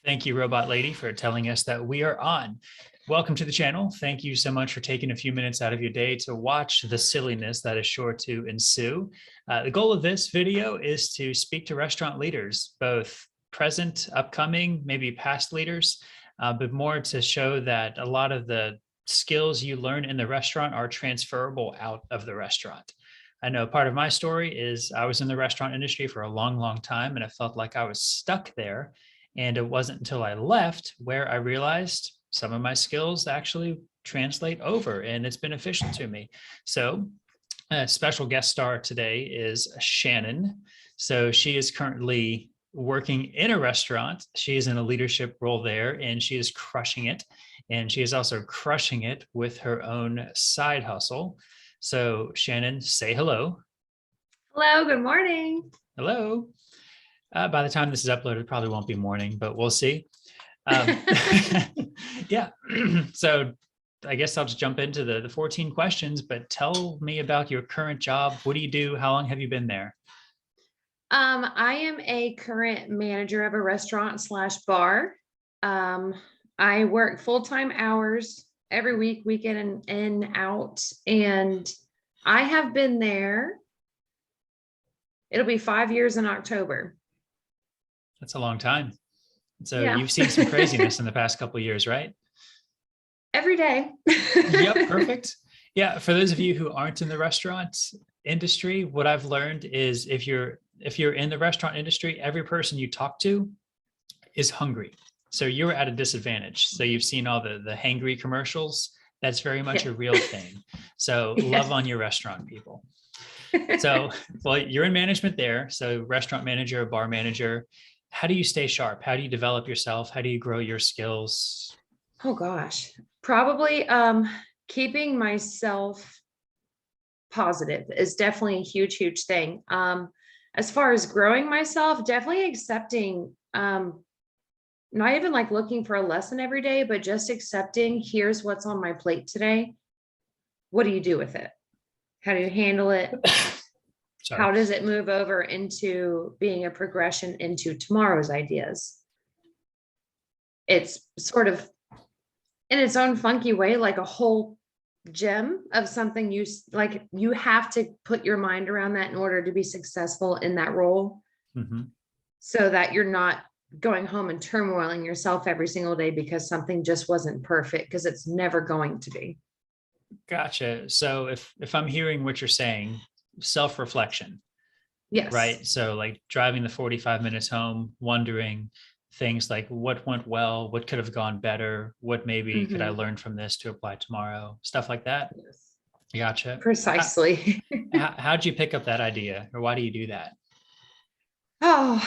Thank you, Robot Lady, for telling us that we are on. Welcome to the channel. Thank you so much for taking a few minutes out of your day to watch the silliness that is sure to ensue. The goal of this video is to speak to restaurant leaders, both present, upcoming, maybe past leaders, but more to show that a lot of the skills you learn in the restaurant are transferable out of the restaurant. I know part of my story is I was in the restaurant industry for a long, long time, and I felt like I was stuck there. And it wasn't until I left where I realized some of my skills actually translate over and it's beneficial to me. So a special guest star today is Shannon. So she is currently working in a restaurant. She is in a leadership role there and she is crushing it. And she is also crushing it with her own side hustle. So Shannon, say hello. Hello, good morning. Hello. By the time this is uploaded, it probably won't be morning, but we'll see. Yeah. So I guess I'll just jump into the 14 questions, but tell me about your current job. What do you do? How long have you been there? I am a current manager of a restaurant / bar. I work full-time hours every week, weekend in and out, and I have been there. It'll be 5 years in October. That's a long time. So Yeah. You've seen some craziness in the past couple of years, right? Every day. Yep, perfect. Yeah, for those of you who aren't in the restaurant industry, what I've learned is if you're in the restaurant industry, every person you talk to is hungry. So you're at a disadvantage. So you've seen all the hangry commercials. That's very much a real thing. So love on your restaurant people. So, well, you're in management there. So restaurant manager, bar manager. How do you stay sharp? How do you develop yourself? How do you grow your skills? Oh gosh, probably keeping myself positive is definitely a huge thing. As far as growing myself, definitely accepting, not even like looking for a lesson every day, but just accepting, here's what's on my plate today. What do you do with it? How do you handle it? Sorry. How does it move over into being a progression into tomorrow's ideas? It's sort of in its own funky way, like a whole gem of something you have to put your mind around that in order to be successful in that role. Mm-hmm. So that you're not going home and turmoiling yourself every single day because something just wasn't perfect, because it's never going to be. Gotcha. So if I'm hearing what you're saying, self-reflection. Yes. Right. So like driving the 45 minutes home, wondering things like what went well, what could have gone better, what maybe could I learn from this to apply tomorrow, stuff like that. Yes. Gotcha. Precisely. How'd you pick up that idea, or why do you do that? Oh,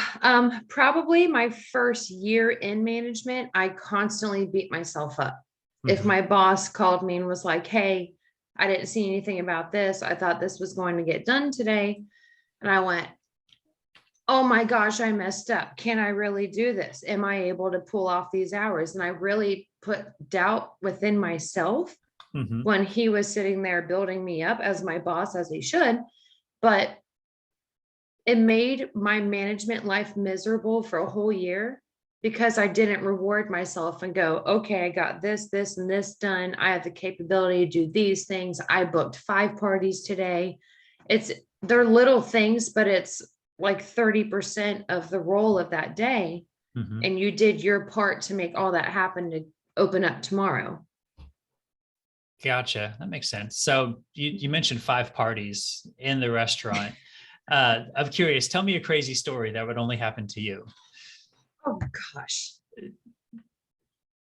probably my first year in management, I constantly beat myself up. If my boss called me and was like, hey, I didn't see anything about this, I thought this was going to get done today. And I went, oh my gosh, I messed up. Can I really do this? Am I able to pull off these hours? And I really put doubt within myself when he was sitting there building me up as my boss, as he should. But it made my management life miserable for a whole year because I didn't reward myself and go, okay, I got this, this, and this done. I have the capability to do these things. I booked 5 parties today. They're little things, but it's like 30% of the role of that day. And you did your part to make all that happen to open up tomorrow. Gotcha. That makes sense. So you mentioned 5 parties in the restaurant. I'm curious, tell me a crazy story that would only happen to you. Oh gosh.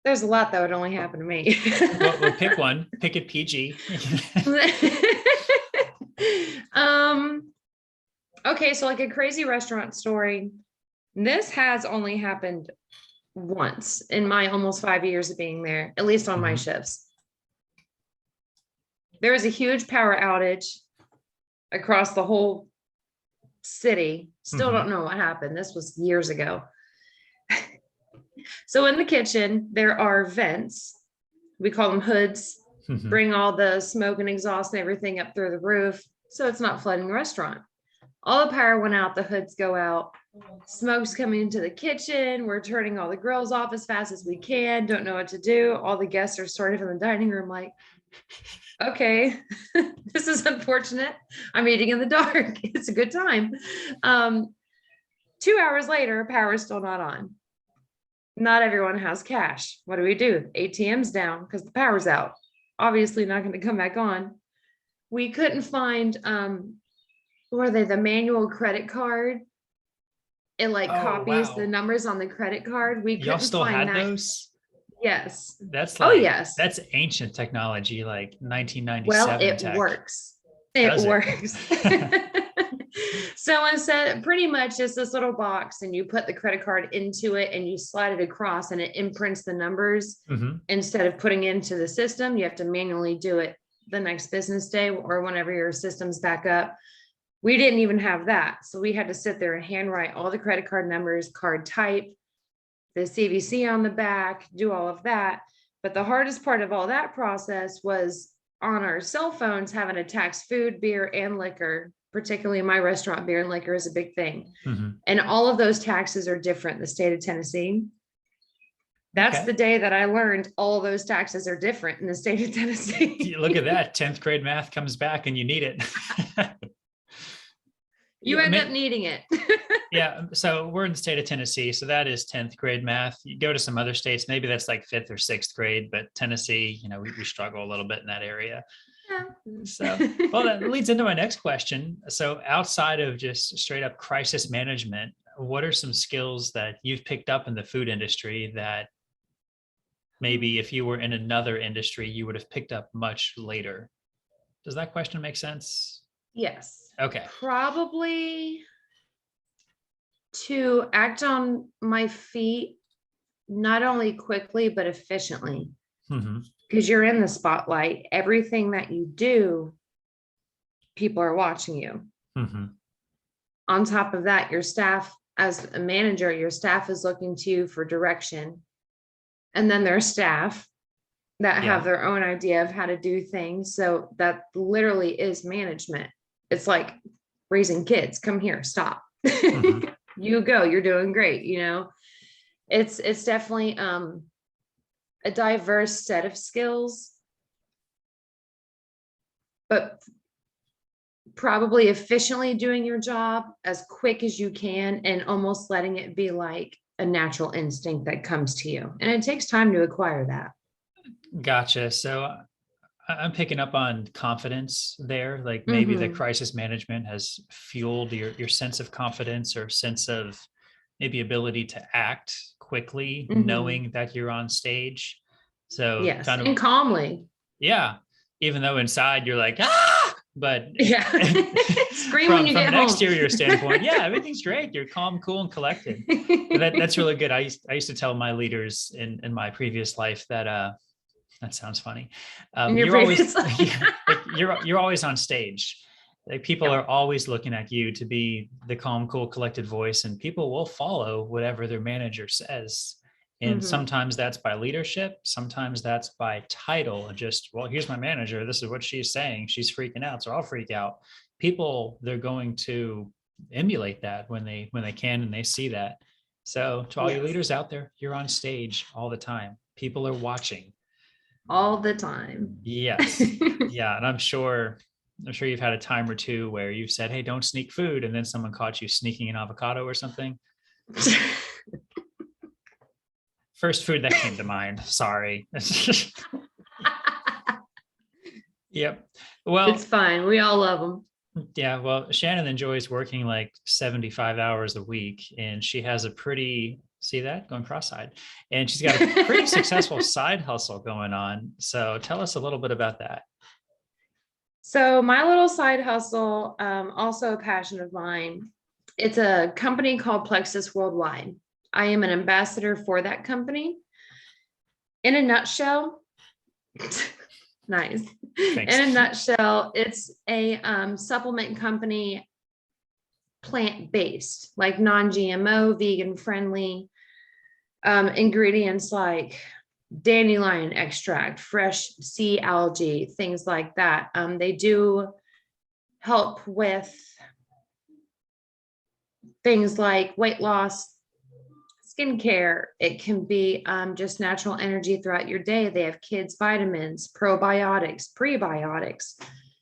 There's a lot that would only happen to me. Well, pick one, pick it PG. Okay, so like a crazy restaurant story. This has only happened once in my almost 5 years of being there, at least on my shifts. There was a huge power outage across the whole city. Still don't know what happened. This was years ago. So in the kitchen, there are vents. We call them hoods. Bring all the smoke and exhaust and everything up through the roof, so it's not flooding the restaurant. All the power went out, the hoods go out. Smoke's coming into the kitchen. We're turning all the grills off as fast as we can. Don't know what to do. All the guests are sort of in the dining room like, okay, this is unfortunate. I'm eating in the dark. It's a good time. 2 hours later, power's still not on. Not everyone has cash. What do we do? ATM's down because the power's out. Obviously not going to come back on. We couldn't find, were they the manual credit card? It like Oh, copies the wow. numbers on the credit card. We Y'all couldn't still find had that. those? Yes. That's Oh, like, yes. that's ancient technology, like Well, 1997 it tech. works. It Does it? works. So instead, pretty much it's this little box and you put the credit card into it and you slide it across and it imprints the numbers. Hmm. Instead of putting it into the system, you have to manually do it the next business day or whenever your system's back up. We didn't even have that. So we had to sit there and handwrite all the credit card numbers, card type, the CVC on the back, do all of that. But the hardest part of all that process was on our cell phones having to tax food, beer, and liquor. Particularly in my restaurant, beer and liquor is a big thing. Hmm. And all of those taxes are different in the state of Tennessee. That's Okay. the day that I learned all of those taxes are different in the state of Tennessee. Look at that. 10th grade math comes back and you need it. You Yeah, end up needing it. yeah. So we're in the state of Tennessee. So that is 10th grade math. You go to some other states, maybe that's like 5th or 6th grade, but Tennessee, we struggle a little bit in that area. So, well, that leads into my next question. So outside of just straight up crisis management, what are some skills that you've picked up in the food industry that maybe if you were in another industry, you would have picked up much later? Does that question make sense? Yes. Okay. Probably to act on my feet, not only quickly, but efficiently. Hmm. Because you're in the spotlight. Everything that you do, people are watching you. Hmm. On top of that, your staff, as a manager, your staff is looking to you for direction. And then there's staff that have Yeah. their own idea of how to do things. So that literally is management. It's like raising kids. Come here, stop. Hmm. You go, you're doing great. It's definitely a diverse set of skills, but probably efficiently doing your job as quick as you can and almost letting it be like a natural instinct that comes to you. And it takes time to acquire that. Gotcha. So I'm picking up on confidence there. Like maybe the Mm-hmm. crisis management has fueled your sense of confidence or sense of maybe ability to act quickly, Mm-hmm. knowing that you're on stage. So Yes. kind of, And calmly. yeah, even though inside you're like, ah, but Yeah. Scream when from you from get an home. exterior standpoint, yeah, everything's great. You're calm, cool, and collected. That's really good. I used to tell my leaders in my previous life that that sounds funny. In your You're always previous life. yeah, like you're always on stage. Like people Yep. are always looking at you to be the calm, cool, collected voice, and people will follow whatever their manager says. And Mm-hmm. sometimes that's by leadership, sometimes that's by title. And just, well, here's my manager. This is what she's saying. She's freaking out, so I'll freak out. People, they're going to emulate that when they can and they see that. So to all you Yes. leaders out there, you're on stage all the time. People are watching. All the time. Yes. Yeah. And I'm sure you've had a time or two where you've said, hey, don't sneak food. And then someone caught you sneaking an avocado or something. First food that came to mind. Sorry. Yep. It's Well, fine. We all love them. yeah. Well, Shannon enjoys working like 75 hours a week, and she has a pretty, see that going cross-eyed, and she's got a pretty successful side hustle going on. So tell us a little bit about that. So my little side hustle, also a passion of mine. It's a company called Plexus Worldwide. I am an ambassador for that company. In a nutshell, nice. Thanks. In a nutshell, it's a supplement company, plant-based, like non-GMO, vegan friendly, ingredients like dandelion extract, fresh sea algae, things like that. They do help with things like weight loss, skincare. It can be just natural energy throughout your day. They have kids vitamins, probiotics, prebiotics.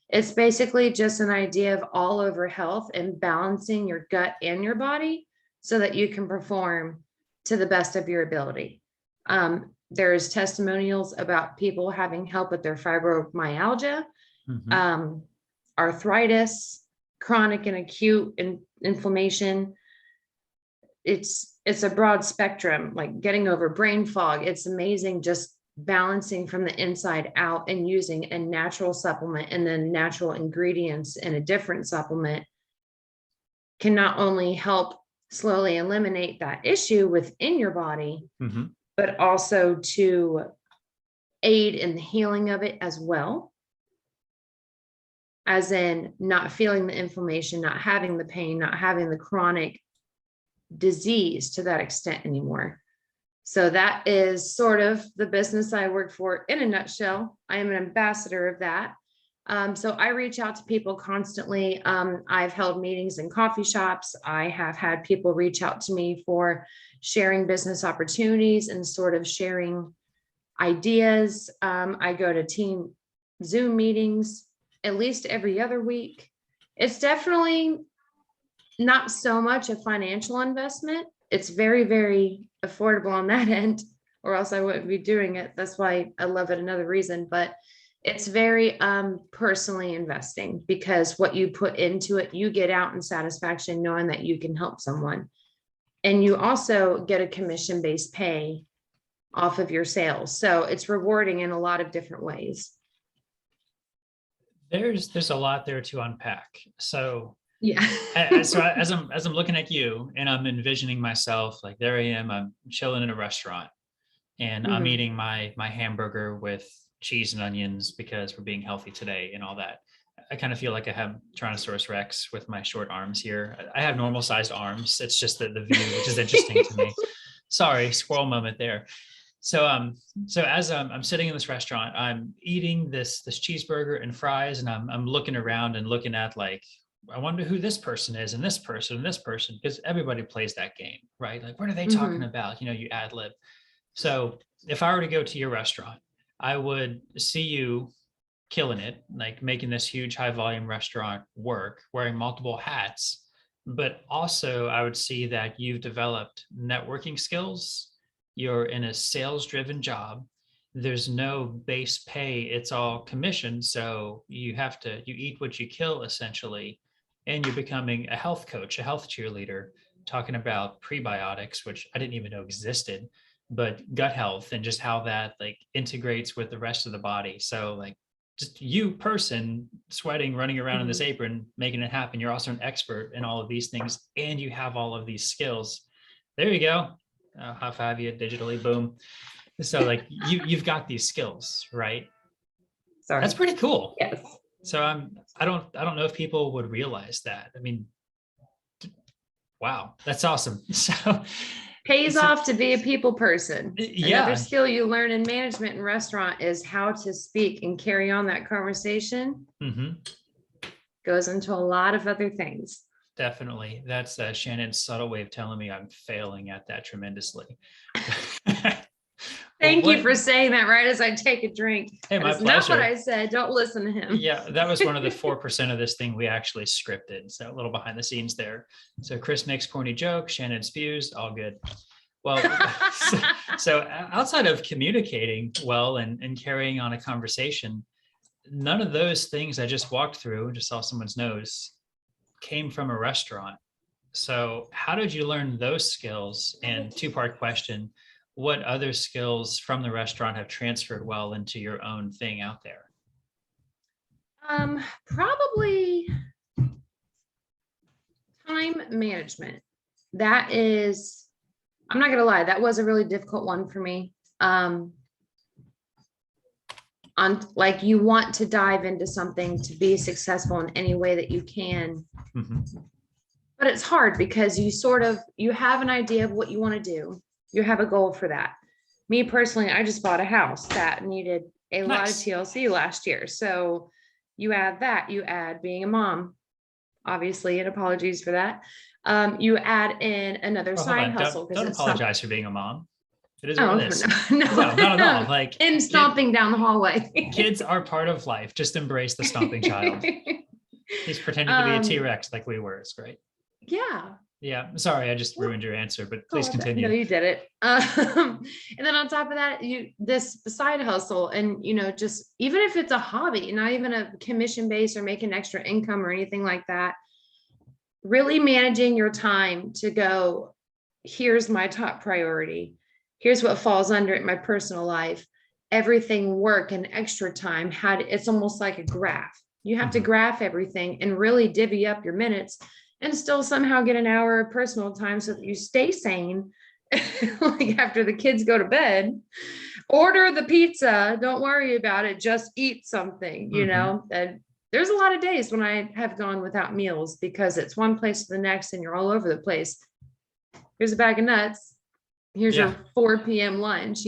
It's basically just an idea of all over health and balancing your gut and your body so that you can perform to the best of your ability. There's testimonials about people having help with their fibromyalgia, arthritis, chronic and acute inflammation. It's a broad spectrum, like getting over brain fog. It's amazing just balancing from the inside out and using a natural supplement and then natural ingredients in a different supplement can not only help slowly eliminate that issue within your body, but also to aid in the healing of it as well. As in not feeling the inflammation, not having the pain, not having the chronic disease to that extent anymore. So that is sort of the business I work for in a nutshell. I am an ambassador of that. So I reach out to people constantly. I've held meetings in coffee shops. I have had people reach out to me for sharing business opportunities and sort of sharing ideas. I go to team Zoom meetings at least every other week. It's definitely not so much a financial investment. It's very, very affordable on that end, or else I wouldn't be doing it. That's why I love it. Another reason, but it's very personally investing, because what you put into it, you get out in satisfaction knowing that you can help someone. And you also get a commission-based pay off of your sales. So it's rewarding in a lot of different ways. There's a lot there to unpack. So yeah. as I'm looking at you and I'm envisioning myself, like there I am, I'm chilling in a restaurant and I'm eating my hamburger with cheese and onions because we're being healthy today and all that. I kind of feel like I have Tyrannosaurus Rex with my short arms here. I have normal sized arms. It's just the view, which is interesting to me. Sorry, squirrel moment there. So as I'm sitting in this restaurant, I'm eating this cheeseburger and fries, and I'm looking around and looking at, like, I wonder who this person is and this person and this person, because everybody plays that game, right? Like, what are they talking about? You ad lib. So if I were to go to your restaurant, I would see you killing it, like making this huge high volume restaurant work, wearing multiple hats. But also I would see that you've developed networking skills. You're in a sales driven job. There's no base pay. It's all commission. So you eat what you kill, essentially. And you're becoming a health coach, a health cheerleader, talking about prebiotics, which I didn't even know existed, but gut health and just how that like integrates with the rest of the body. So like just you person sweating, running around in this apron, making it happen. You're also an expert in all of these things, and you have all of these skills. There you go. High five you digitally, boom. So like you've got these skills, right? Sorry. That's pretty cool. Yes. So I don't know if people would realize that. I mean, wow, that's awesome. So pays off to be a people person. Yeah. Another skill you learn in management and restaurant is how to speak and carry on that conversation. Goes into a lot of other things. Definitely. That's Shannon's subtle way of telling me I'm failing at that tremendously. Thank you for saying that right as I take a drink. Hey, my That's pleasure. not what I said. Don't listen to him. Yeah, that was one of the 4% of this thing we actually scripted. So a little behind the scenes there. So Chris makes corny jokes, Shannon spews, all good. Well, so outside of communicating well and carrying on a conversation, none of those things I just walked through and just saw someone's nose came from a restaurant. So how did you learn those skills? And two-part question, what other skills from the restaurant have transferred well into your own thing out there? Probably time management. That is, I'm not gonna lie, that was a really difficult one for me. On like, you want to dive into something to be successful in any way that you can. But it's hard because you have an idea of what you want to do. You have a goal for that. Me personally, I just bought a house that needed a lot of TLC last year. So you add that, you add being a mom, obviously, and apologies for that. You add in another Oh, hold side on. hustle because Don't it's some, apologize for being a mom. It is what oh, it is. no, No, not at all. no, Like and stomping down the hallway. kids are part of life. Just embrace the stomping child. He's pretending to be a um, T-Rex like we were. It's great. yeah. Yeah. Sorry, I just ruined your answer, but please Oh, no, continue. you did it. And then on top of that, this side hustle, and just even if it's a hobby, not even a commission base or making extra income or anything like that, really managing your time to go, here's my top priority. Here's what falls under it in my personal life. Everything work and extra time it's almost like a graph. You have to Mhm. graph everything and really divvy up your minutes and still somehow get an hour of personal time so that you stay sane. Like after the kids go to bed, order the pizza. Don't worry about it. Just eat something, Mhm. And there's a lot of days when I have gone without meals because it's one place to the next and you're all over the place. Here's a bag of nuts. Here's Yeah. your 4 p.m. lunch.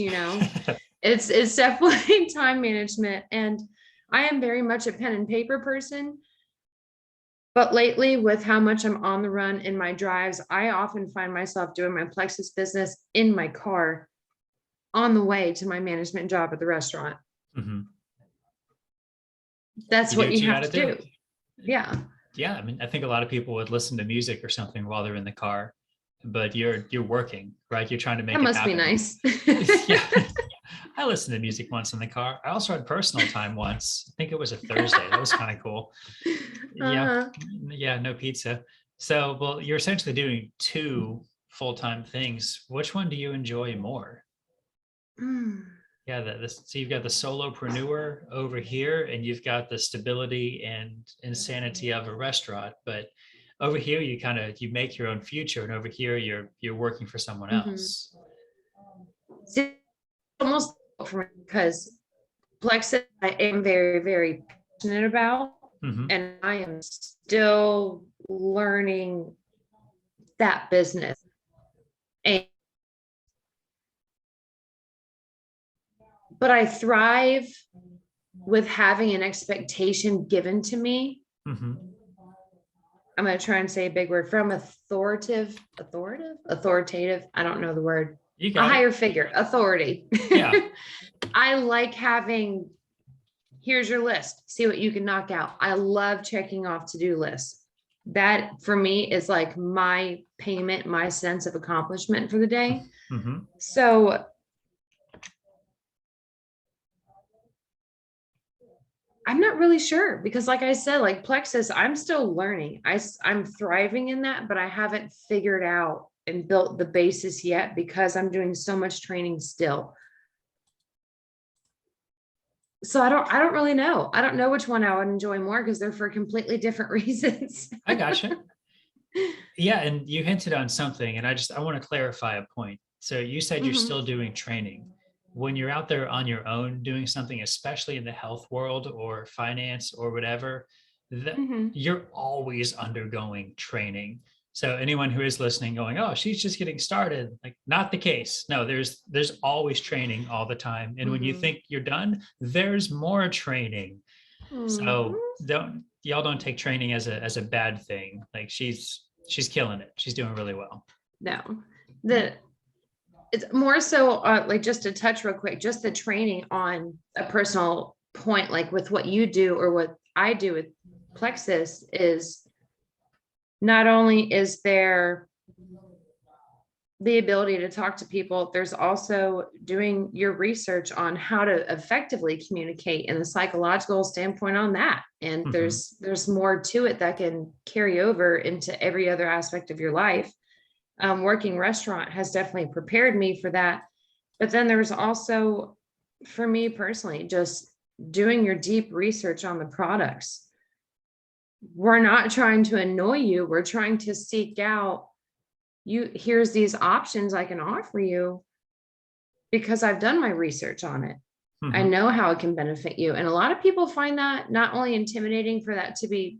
It's definitely time management. And I am very much a pen and paper person. But lately, with how much I'm on the run in my drives, I often find myself doing my Plexus business in my car on the way to my management job at the restaurant. Mhm. That's You do what what you you have got to to do. do. Yeah. Yeah, I mean, I think a lot of people would listen to music or something while they're in the car, but you're working, right? You're trying to That make it must be happen. nice. Yeah. I listened to music once in the car. I also had personal time once. I think it was a Thursday. That was kind of cool. Yeah. Uh-huh. Yeah, no pizza. So, well, you're essentially doing two full-time things. Which one do you enjoy more? Mm. Yeah, so you've got the solopreneur over here, and you've got the stability and insanity of a restaurant. But over here, you make your own future, and over here, you're working for someone Mhm. else. See, almost for me because Plexus, I am very, very passionate about, Hmm. and I am still learning that business. And but I thrive with having an expectation given to me. Hmm. I'm going to try and say a big word from authoritative. I don't know the word. You A got it. higher figure, authority. Yeah. I like having, here's your list, see what you can knock out. I love checking off to-do lists. That for me is like my payment, my sense of accomplishment for the day. Hmm. So I'm not really sure because like I said, like Plexus, I'm still learning. I'm thriving in that, but I haven't figured out and built the basis yet because I'm doing so much training still. So I don't really know. I don't know which one I would enjoy more because they're for completely different reasons. I gotcha. Yeah, and you hinted on something, and I want to clarify a point. So you said you're Mhm, still doing training. When you're out there on your own doing something, especially in the health world or finance or whatever, that mhm, you're always undergoing training. So anyone who is listening going, "Oh, she's just getting started," like not the case. No, there's always training all the time. And when you mhm, think you're done, there's more training. mhm. So don't take training as a bad thing. Like she's killing it. She's doing really well. No, the it's more so like just to touch real quick, just the training on a personal point, like with what you do or what I do with Plexus is not only is there the ability to talk to people, there's also doing your research on how to effectively communicate and the psychological standpoint on that. And Mhm. there's more to it that can carry over into every other aspect of your life. Working restaurant has definitely prepared me for that. But then there's also, for me personally, just doing your deep research on the products. We're not trying to annoy you. We're trying to seek out here's these options I can offer you because I've done my research on it. I Mhm. know how it can benefit you. And a lot of people find that not only intimidating for that to be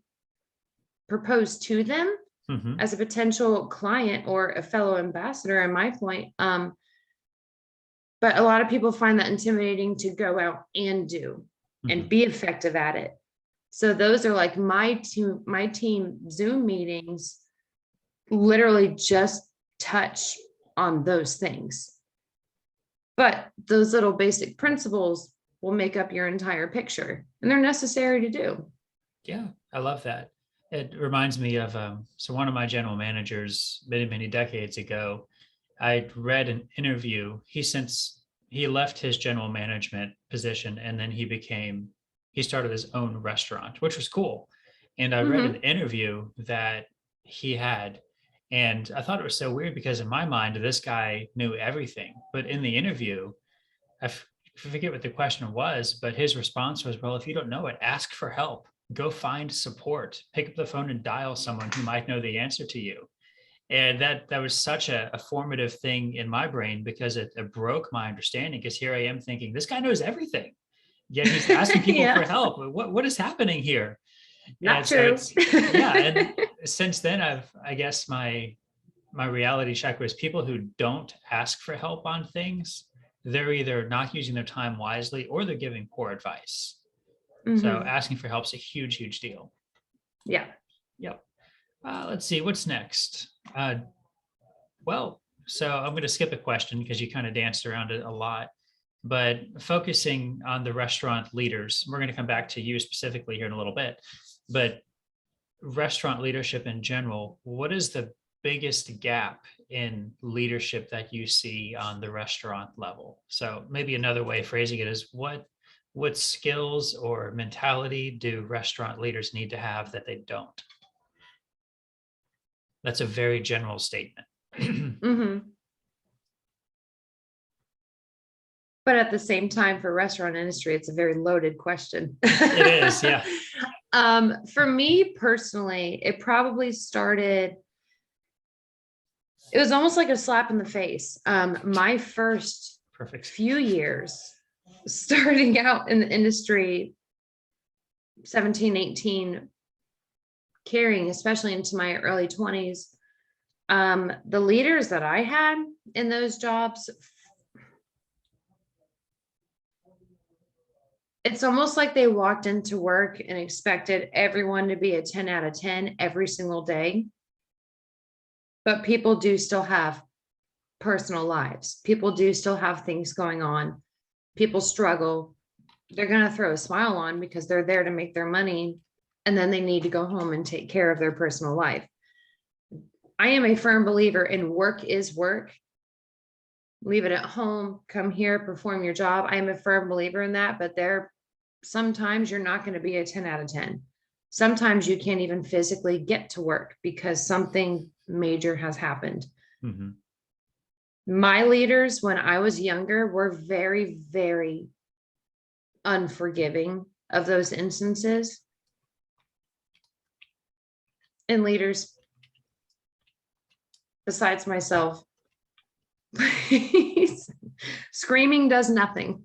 proposed to them Mhm. as a potential client or a fellow ambassador, in my point, but a lot of people find that intimidating to go out and do and Mhm. be effective at it. So those are like my team Zoom meetings literally just touch on those things. But those little basic principles will make up your entire picture, and they're necessary to do. Yeah, I love that. It reminds me of so one of my general managers many, many decades ago, I read an interview. He left his general management position and then he started his own restaurant, which was cool. And I read an Mm-hmm. interview that he had, and I thought it was so weird because in my mind, this guy knew everything. But in the interview, forget what the question was, but his response was, well, if you don't know it, ask for help. Go find support. Pick up the phone and dial someone who might know the answer to you. And that was such a formative thing in my brain because it broke my understanding. Because here I am thinking, this guy knows everything, yet he's asking people for Yeah, help. What is happening here? not And so true. it's yeah. And since then, I guess my reality check was people who don't ask for help on things, they're either not using their time wisely or they're giving poor advice. So Mm-hmm. asking for help is a huge, huge deal. Yeah. Yep. Let's see what's next. Well, so I'm going to skip a question because you kind of danced around it a lot, but focusing on the restaurant leaders, we're going to come back to you specifically here in a little bit, but restaurant leadership in general, what is the biggest gap in leadership that you see on the restaurant level? So maybe another way of phrasing it is what skills or mentality do restaurant leaders need to have that they don't? That's a very general statement. Mm-hmm. But at the same time, for restaurant industry, it's a very loaded question. It is, yeah. For me personally, it probably started, it was almost like a slap in the face. My first Perfect. few years starting out in the industry, 17, 18, carrying, especially into my early 20s, the leaders that I had in those jobs, it's almost like they walked into work and expected everyone to be a 10 out of 10 every single day. But people do still have personal lives. People do still have things going on. People struggle. They're going to throw a smile on because they're there to make their money. And then they need to go home and take care of their personal life. I am a firm believer in work is work. Leave it at home, come here, perform your job. I am a firm believer in that, but sometimes you're not going to be a 10 out of 10. Sometimes you can't even physically get to work because something major has happened. Mm-hmm. My leaders, when I was younger, were very, very unforgiving of those instances. And leaders, besides myself, please, screaming does nothing.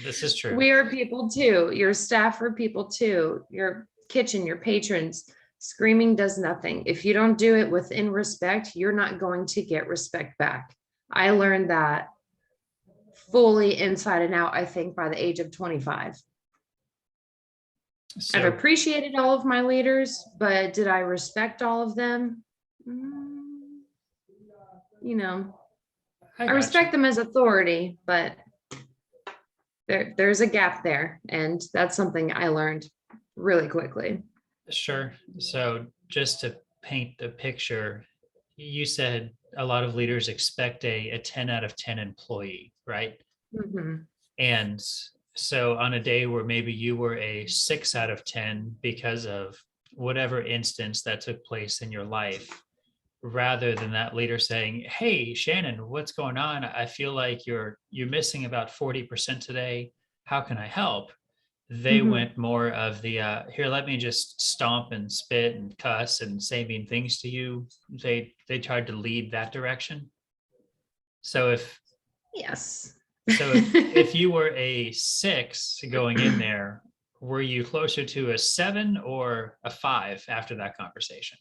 This is true. We are people too. Your staff are people too. Your kitchen, your patrons. Screaming does nothing. If you don't do it within respect, you're not going to get respect back. I learned that fully inside and out, I think, by the age of 25. I've appreciated all of my leaders, but did I respect all of them? You know, I respect them as authority, but there's a gap there. And that's something I learned really quickly. Sure. So just to paint the picture, you said a lot of leaders expect a 10 out of 10 employee, right? Mm-hmm. And so on a day where maybe you were a 6 out of 10 because of whatever instance that took place in your life, rather than that leader saying, hey, Shannon, what's going on? I feel like you're missing about 40% today. How can I help? They Mm-hmm. went more of the here, let me just stomp and spit and cuss and say mean things to you. They tried to lead that direction. So Yes. if you were a 6 going in there, were you closer to a 7 or a 5 after that conversation?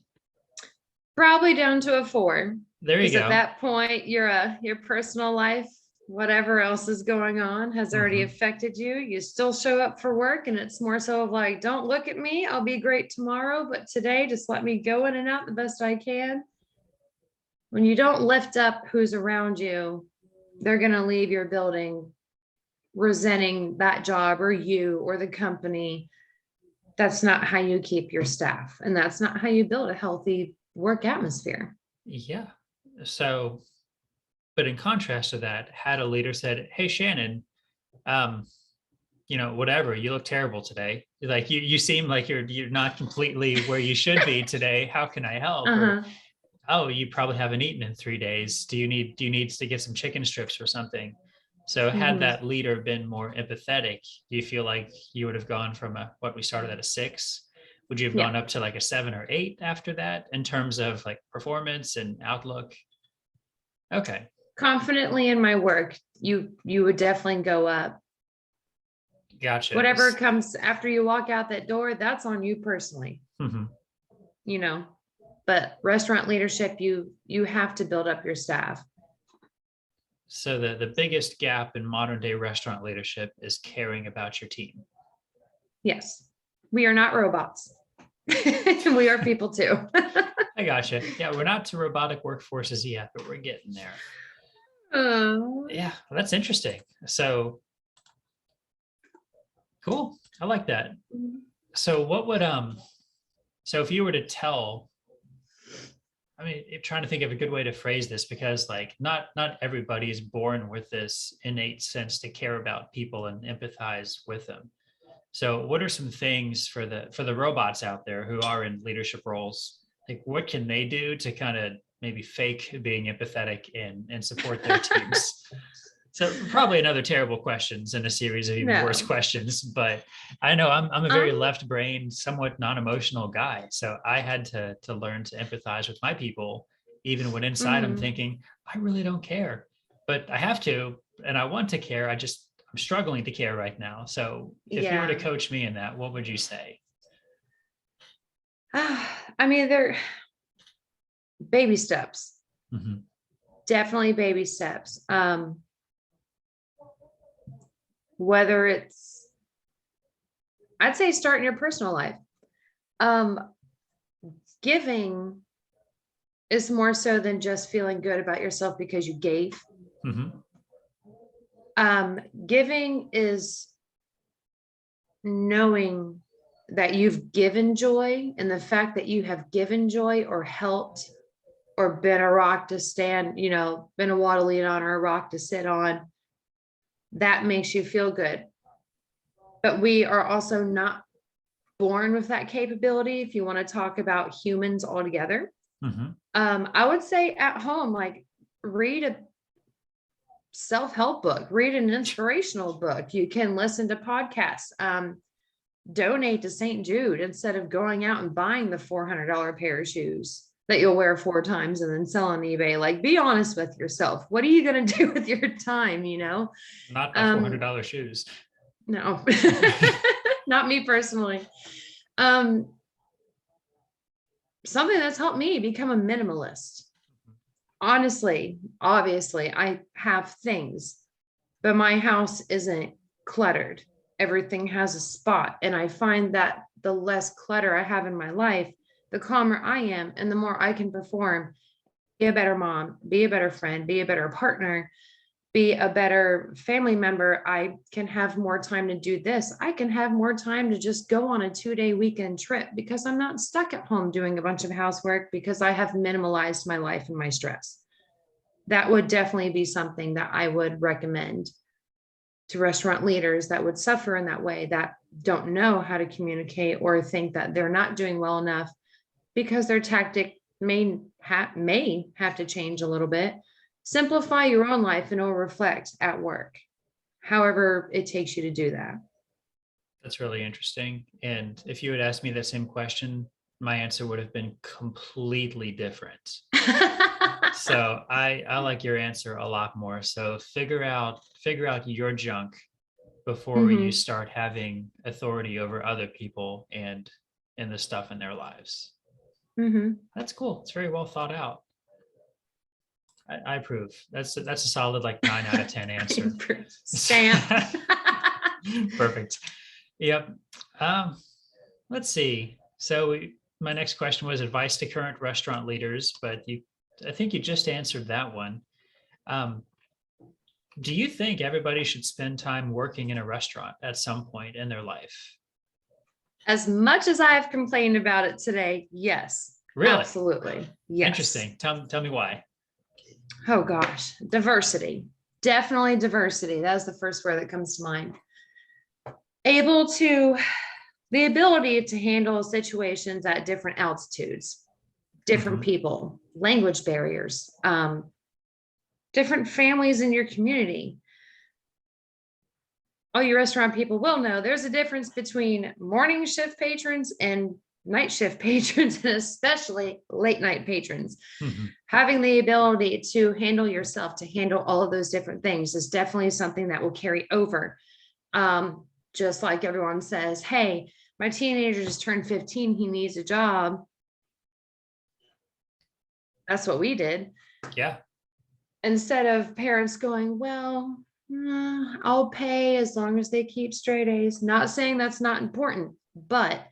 Probably down to a 4. There you Because go. at that point, your personal life whatever else is going on has already Mhm. affected you. You still show up for work, and it's more so of like, don't look at me. I'll be great tomorrow, but today just let me go in and out the best I can. When you don't lift up who's around you, they're going to leave your building resenting that job or you or the company. That's not how you keep your staff, and that's not how you build a healthy work atmosphere. Yeah. So, but in contrast to that, had a leader said, "Hey, Shannon, um, whatever, you look terrible today. Like you seem like you're not completely where you should be today. How can I help?" Or, Uh-huh. "Oh, you probably haven't eaten in 3 days. Do you need to get some chicken strips or something?" So had Hmm. that leader been more empathetic, do you feel like you would have gone from what we started at a 6? Would you have Yeah. gone up to like a 7 or 8 after that in terms of like performance and outlook? Okay, Confidently in my work, you would definitely go up. gotcha. Whatever comes after you walk out that door, that's on you personally, Mhm. you know. But restaurant leadership, you have to build up your staff. So the biggest gap in modern day restaurant leadership is caring about your team. Yes. We are not robots. We are people too. I gotcha. Yeah, we're not to robotic workforces yet, but we're getting there. Oh. Yeah, well, that's interesting. So cool. I like that. So what would so if you were to tell, I mean, trying to think of a good way to phrase this, because like not everybody is born with this innate sense to care about people and empathize with them. So what are some things for the robots out there who are in leadership roles? Like what can they do to kind of maybe fake being empathetic and support their teams? So probably another terrible questions in a series of even worse No. questions, but I know I'm a very Um, left-brained, somewhat non-emotional guy. So I had to learn to empathize with my people, even when inside I'm mhm. thinking, I really don't care. But I have to, and I want to care. I'm struggling to care right now. So if you were to Yeah. coach me in that, what would you say? I mean, they're baby steps. Mhm. Definitely baby steps. Whether it's, I'd say start in your personal life. Um, Giving is more so than just feeling good about yourself because you gave. Mhm. Giving is knowing that you've given joy, and the fact that you have given joy or helped or been a rock to stand, been a wall to lean on or a rock to sit on, that makes you feel good. But we are also not born with that capability. If you want to talk about humans altogether, Mhm. I would say at home, like read a self-help book, read an inspirational book. You can listen to podcasts. Donate to St. Jude instead of going out and buying the $400 pair of shoes that you'll wear 4 times and then sell on eBay. Like, be honest with yourself. What are you going to do with your time? Not by Um, $400 shoes. no, not me personally. Um, Something that's helped me become a minimalist. Honestly, obviously, I have things, but my house isn't cluttered. Everything has a spot. And I find that the less clutter I have in my life, the calmer I am, and the more I can perform, be a better mom, be a better friend, be a better partner, be a better family member. I can have more time to do this. I can have more time to just go on a 2-day weekend trip because I'm not stuck at home doing a bunch of housework because I have minimalized my life and my stress. That would definitely be something that I would recommend to restaurant leaders that would suffer in that way, that don't know how to communicate or think that they're not doing well enough because their tactic may have to change a little bit. Simplify your own life and it will reflect at work, however it takes you to do that. That's really interesting. And if you had asked me the same question, my answer would have been completely different. So I like your answer a lot more. So figure out your junk before you Hmm. start having authority over other people and the stuff in their lives. Hmm. That's cool. It's very well thought out. I approve. That's a solid like 9 out of 10 answer. Stamp. Perfect. Yep. Let's see. So my next question was advice to current restaurant leaders, but I think you just answered that one. Um, do you think everybody should spend time working in a restaurant at some point in their life? As much as I've complained about it today, yes, Really? absolutely. Yes. Interesting. Tell me why. Oh gosh, diversity. Definitely diversity. That's the first word that comes to mind. The ability to handle situations at different altitudes, different people, language barriers, different families in your community. All you restaurant people will know there's a difference between morning shift patrons and night shift patrons, and especially late night patrons. Having the ability to handle yourself, to handle all of those different things is definitely something that will carry over. Just like everyone says, hey, my teenager just turned 15, he needs a job. That's what we did. Yeah. Instead of parents going, well, I'll pay as long as they keep straight A's. Not saying that's not important, but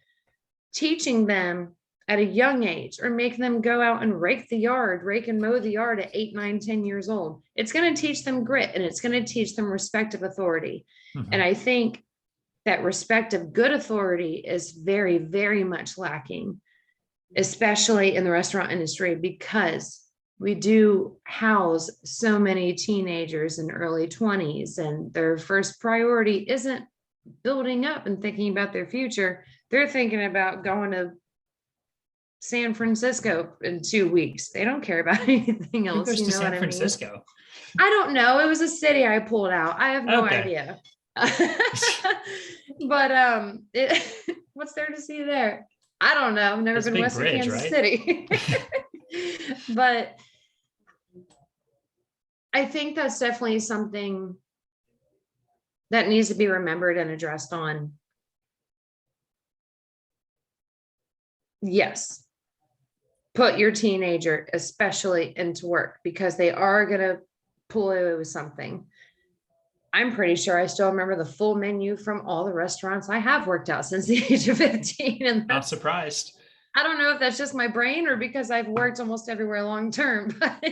teaching them at a young age, or making them go out and rake and mow the yard at 8, 9, 10 years old. It's going to teach them grit, and it's going to teach them respect of authority. And I think that respect of good authority is very, very much lacking, especially in the restaurant industry, because we do house so many teenagers in early 20s, and their first priority isn't building up and thinking about their future. They're thinking about going to San Francisco in 2 weeks. They don't care about anything else. Who goes You to know what San I Francisco? mean? I don't know. It was a city I pulled out. I have no idea. But what's there to see there? I don't know. I've never been west of Kansas City. But I think that's definitely something that needs to be remembered and addressed on. Yes. Put your teenager especially into work, because they are going to pull away with something. I'm pretty sure I still remember the full menu from all the restaurants I have worked out since the age of 15. And not surprised. I don't know if that's just my brain or because I've worked almost everywhere long term, but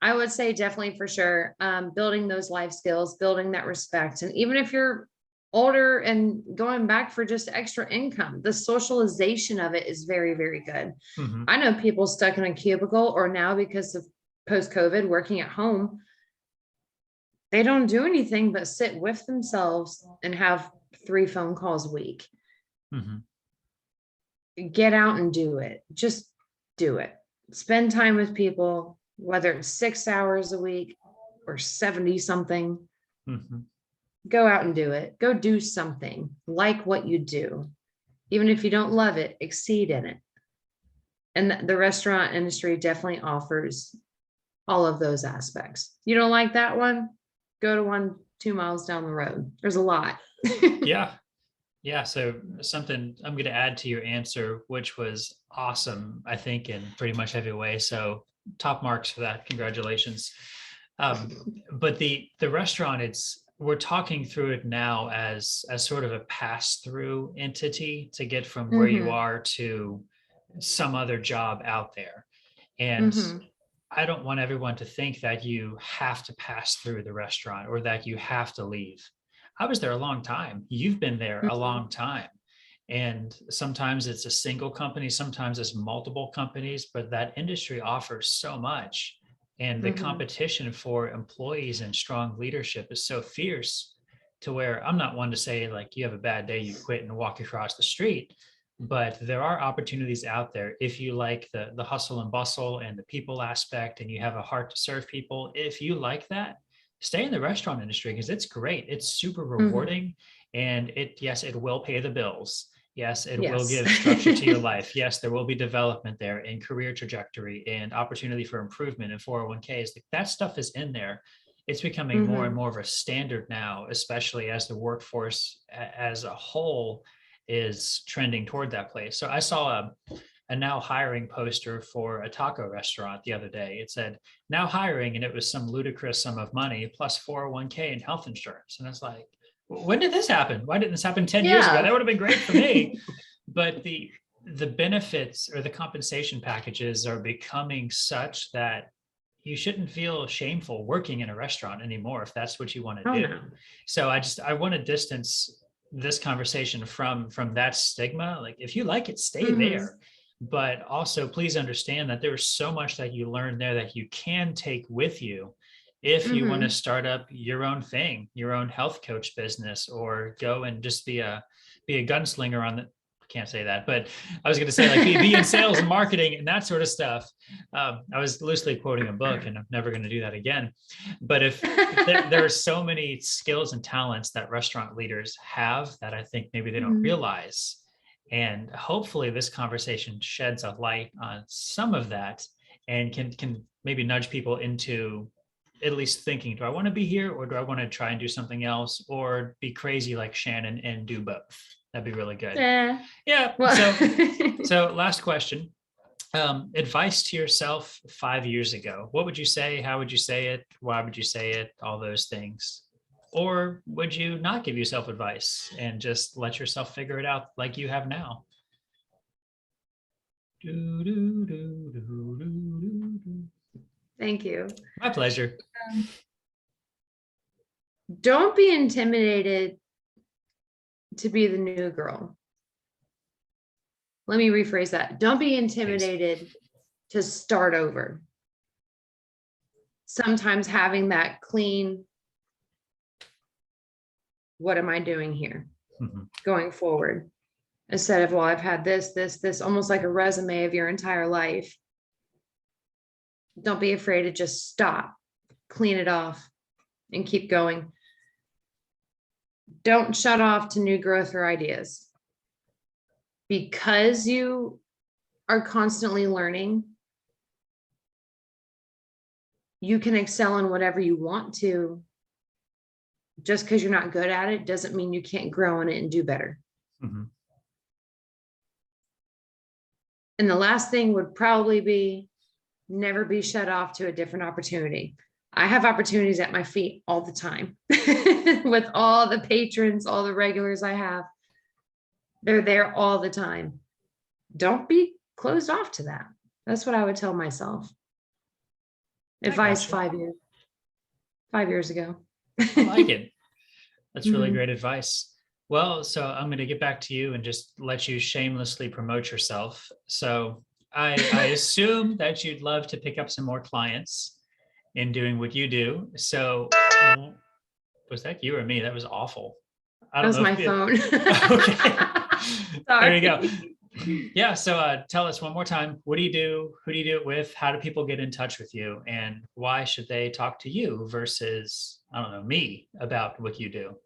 I would say definitely for sure, building those life skills, building that respect. And even if you're older and going back for just extra income, the socialization of it is very, very good. I know people stuck in a cubicle, or now because of post-COVID working at home, they don't do anything but sit with themselves and have 3 phone calls a week. Get out and do it. Just do it. Spend time with people, whether it's 6 hours a week or 70 something. Go out and do it. Go do something. Like what you do. Even if you don't love it, exceed in it. And the restaurant industry definitely offers all of those aspects. You don't like that one? Go to one 2 miles down the road. There's a lot. Yeah. So something I'm going to add to your answer, which was awesome, I think, in pretty much every way. So top marks for that. Congratulations. But the restaurant, we're talking through it now as sort of a pass-through entity to get from where you are to some other job out there. And I don't want everyone to think that you have to pass through the restaurant or that you have to leave. I was there a long time. You've been there a long time. And sometimes it's a single company, sometimes it's multiple companies, but that industry offers so much. And the competition for employees and strong leadership is so fierce, to where I'm not one to say like, you have a bad day, you quit and walk across the street. But there are opportunities out there if you like the hustle and bustle and the people aspect, and you have a heart to serve people. If you like that, stay in the restaurant industry, because it's great. It's super rewarding, and it will pay the bills. Yes, it will give structure to your life. Yes, there will be development there, and career trajectory and opportunity for improvement, and 401ks. That stuff is in there. It's becoming more and more of a standard now, especially as the workforce as a whole is trending toward that place. So I saw a now hiring poster for a taco restaurant the other day. It said now hiring, and it was some ludicrous sum of money plus 401k and health insurance. And it's like, when did this happen? Why didn't this happen 10 years ago? Yeah. That would have been great for me. But the benefits or the compensation packages are becoming such that you shouldn't feel shameful working in a restaurant anymore if that's what you want to do. No. So I want to distance this conversation from that stigma. Like, if you like it, stay there. But also please understand that there's so much that you learn there that you can take with you if you want to start up your own thing, your own health coach business, or go and just be a gunslinger on the, can't say that, but I was going to say, like, be in sales and marketing and that sort of stuff. I was loosely quoting a book, and I'm never going to do that again. But if there are so many skills and talents that restaurant leaders have that I think maybe they don't realize. And hopefully this conversation sheds a light on some of that and can maybe nudge people into at least thinking, do I want to be here, or do I want to try and do something else, or be crazy like Shannon and do both? That'd be really good. Yeah. Well. So last question. Advice to yourself 5 years ago. What would you say? How would you say it? Why would you say it? All those things. Or would you not give yourself advice and just let yourself figure it out like you have now? Thank you. My pleasure. Don't be intimidated to be the new girl. Let me rephrase that. Don't be intimidated to start over. Sometimes having that clean, what am I doing here going forward? Instead of, well, I've had this, almost like a resume of your entire life. Don't be afraid to just stop, clean it off, and keep going. Don't shut off to new growth or ideas. Because you are constantly learning, you can excel in whatever you want to. Just because you're not good at it doesn't mean you can't grow in it and do better. And the last thing would probably be never be shut off to a different opportunity. I have opportunities at my feet all the time with all the patrons, all the regulars I have. They're there all the time. Don't be closed off to that. That's what I would tell myself. Advice 5 years ago. I like it. That's really great advice. Well, so I'm going to get back to you and just let you shamelessly promote yourself. So I assume that you'd love to pick up some more clients in doing what you do. So was that you or me? That was awful. That was my phone. Okay. There you go. Yeah. So tell us one more time, what do you do? Who do you do it with? How do people get in touch with you? And why should they talk to you versus, I don't know, me about what you do?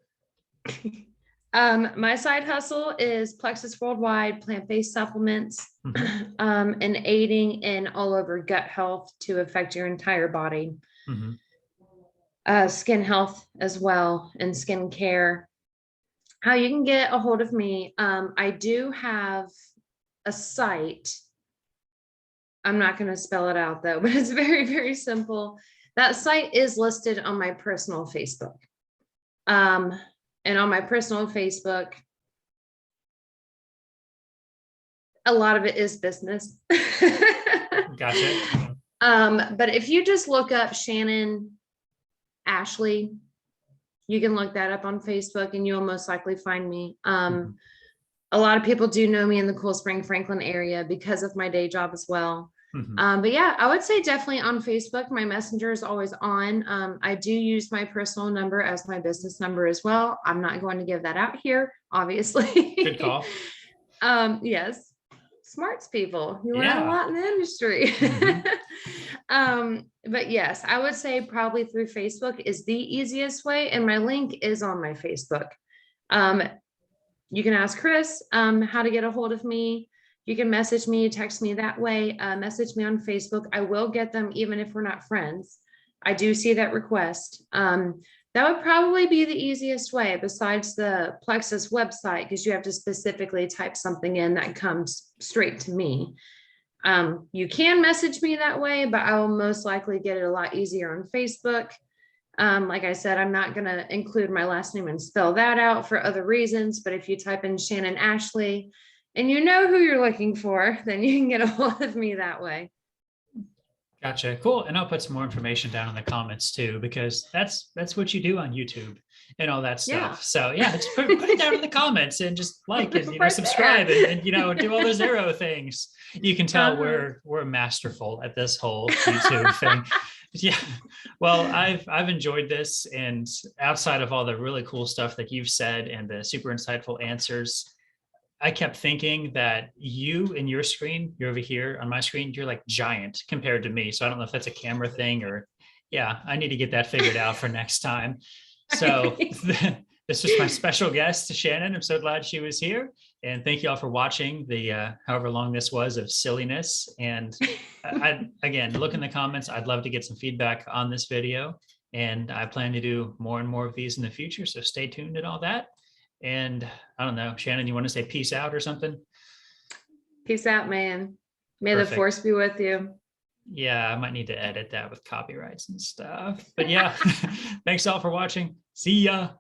My side hustle is Plexus Worldwide plant-based supplements, and aiding in all over gut health to affect your entire body. Skin health as well, and skin care. How you can get a hold of me. I do have a site. I'm not going to spell it out though, but it's very, very simple. That site is listed on my personal Facebook. And on my personal Facebook, a lot of it is business. Gotcha. But if you just look up Shannon Ashley, you can look that up on Facebook and you'll most likely find me. A lot of people do know me in the Cool Spring, Franklin area because of my day job as well. But yeah, I would say definitely on Facebook. My messenger is always on. I do use my personal number as my business number as well. I'm not going to give that out here, obviously. Good call. Yes. Smarts people. You learn a lot in the industry. But yes, I would say probably through Facebook is the easiest way. And my link is on my Facebook. You can ask Chris how to get a hold of me. You can message me, text me that way, message me on Facebook. I will get them even if we're not friends. I do see that request. That would probably be the easiest way besides the Plexus website, because you have to specifically type something in that comes straight to me. You can message me that way, but I will most likely get it a lot easier on Facebook. Like I said, I'm not going to include my last name and spell that out for other reasons, but if you type in Shannon Ashley and you know who you're looking for, then you can get a hold of me that way. Gotcha. Cool. And I'll put some more information down in the comments too, because that's what you do on YouTube and all that Yeah. stuff. So yeah, just put it down in the comments and just like it, Right subscribe there. and do all those arrow things. You can tell we're masterful at this whole YouTube thing. Yeah. Well, I've enjoyed this, and outside of all the really cool stuff that you've said and the super insightful answers, I kept thinking that you in your screen, you're over here on my screen, you're like giant compared to me. So I don't know if that's a camera thing or, yeah, I need to get that figured out for next time. So this is my special guest, Shannon. I'm so glad she was here. And thank you all for watching the however long this was of silliness. And again, look in the comments. I'd love to get some feedback on this video. And I plan to do more and more of these in the future. So stay tuned and all that. And I don't know, Shannon, you want to say peace out or something? Peace out, man. May Perfect. the force be with you. Yeah, I might need to edit that with copyrights and stuff. But yeah, thanks all for watching. See ya.